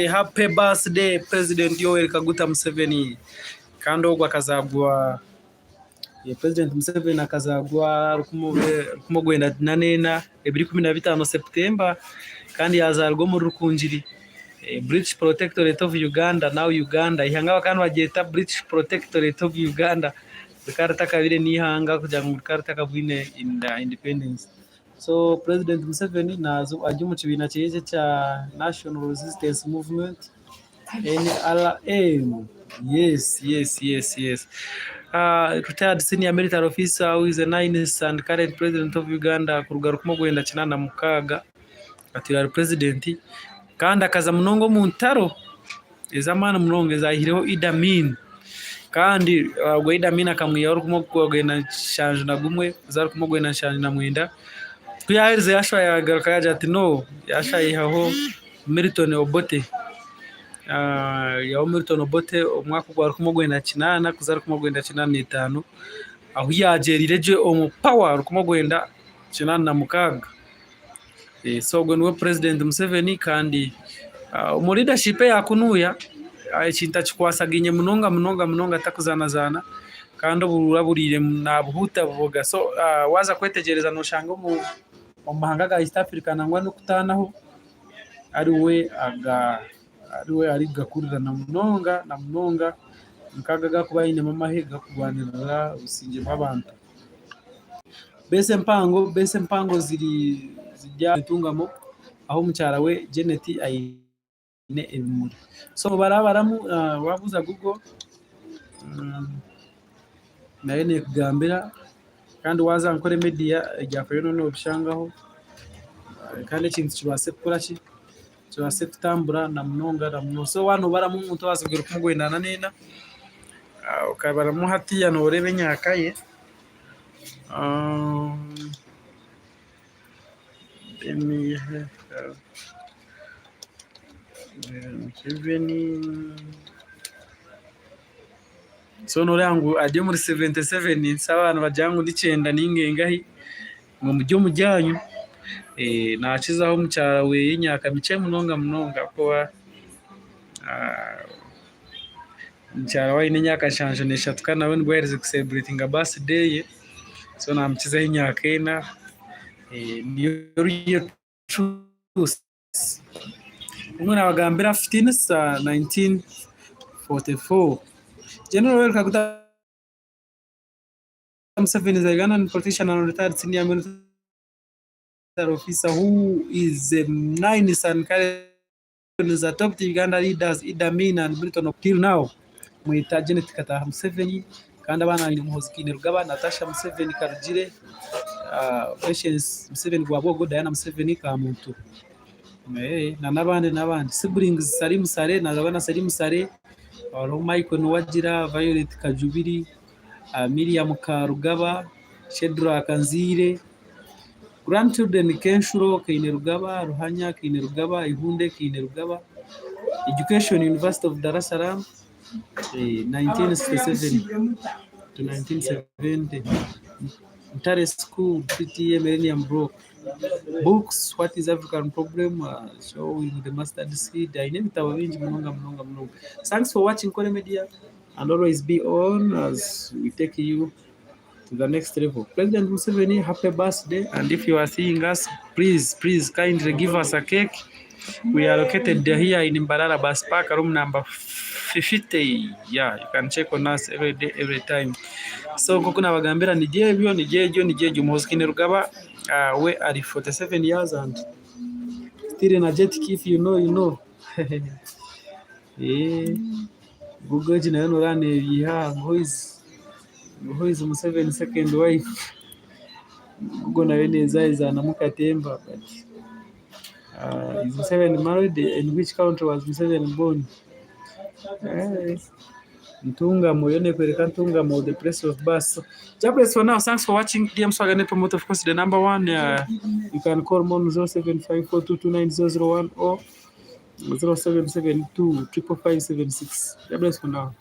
happy birthday President Yoweri Kaguta Museveni. Kandi ogwo akazagwa President Museveni akazagwa rukumugwenda nanena 2015 September kandi yazarwa muri Rukunjiri British Protectorate of Uganda. Now Uganda ihanga kandi bageta British Protectorate of Uganda bikarata kabire nihanga kugira ngo bikarata kavine in the independence. So President Museveni nazo ajya mu kibina cyeje cha National Resistance Movement NRM. Yes. Retired senior military officer who is the 9th and current president of Uganda kurugarukamo gwenda kinana mukaga atira president kandi akaza munongo mu ntaro ezamana munongo ezahireho Idi Amin kandi gwa Idi Amin akamwiya rukumo gwenda shanje na gumwe zarukumo gwenda shanje na mwenda kuyahirize yashwa yagaruka yaje ati no yashayihaho Milton Obote yawo Milton Obote umwaka gwa rukumo gwenda kinana kuzara rukumo gwenda kinana n'itanu aho yagerireje omu power rukumo gwenda kinana na mukaga. So gwe niwe President Museveni kandi mu leadership yakunuya ikinta kikwasaginye munonga atakuzanazana kandi bururire nabuhuta buvuga. So waza kwetegereza no shanga mu mahanga ga East Africa nangwa no kutanaho ariwe ari gakurira na munonga mukaga gakuba ine mamahega kugwanira usinge mwabantu bese mpango zijya itungamo aho mucyara we Janet ayine ebimuri. So barabaramu wabuza Google naye ne kugambira kandi waza nkore media ijyafayo none obishangaho kandi ikintu kibase gukora kibase kutambura na munonga. So wano baramu umuntu wazigira kumugwendana nena ukabaramu hatiya no rebe nyakaye so nore yangu ajye muri 77 nsabana bajyangu ndicenda ningengahi ngo mujyo mujyanyu nakizaho mucyara we yinyaka mice munonga ko mucyara wa inyaka shanje neshatu kana we ngwereze ku celebrating a birthday. So namukizaho inyaka ena niyo truth umwe nabagambira 1944 General Yoweri Kaguta Museveni is a Ugandan politician and retired senior military officer who is the 9th and current is the top Uganda leaders Idi Amin and Milton till now mwita Janet Kataha Museveni kandi abana ni muhozikine rugaba Natasha Museveni Karugire Patience Museveni Gwabogo Diana Museveni Kamuntu na nabandi siblings Salim Sare na abana Salim Sare Michael Nwagira Violet Kajubiri Miriam Karugaba Shedra Kanzire grandchildren Kenshuro Kainerugaba Ruhanya Kainerugaba Ihunde Kainerugaba Education University of Dar es Salaam 1967 to 1970 Ntare School PTA Millennium Brook books What is African Problem showing the mustard seed inevitable wingi munonga. Thanks for watching Kole Media and always be on as we take you to the next level. President Museveni, happy birthday, and if you are seeing us, please kindly give us a cake. We are located here in Mbarara Bus Park, room number 50. Yeah, you can check on us every day, every time. So kokuna bagambira nijejo umuhozikine rugaba we are 47 years and still energetic. If you know Google jina no rane yiha who is Museveni second wife Google na wene zaiza na mukatemba but is Museveni married? In which country was Museveni born? Ntungamo yone kwereka Ntungamo the place of birth. Jobless for now. Thanks for watching. DM Swaganet promote, of course, the number one. You can call me on 0754229001 or 0772 55576. Jobless for now.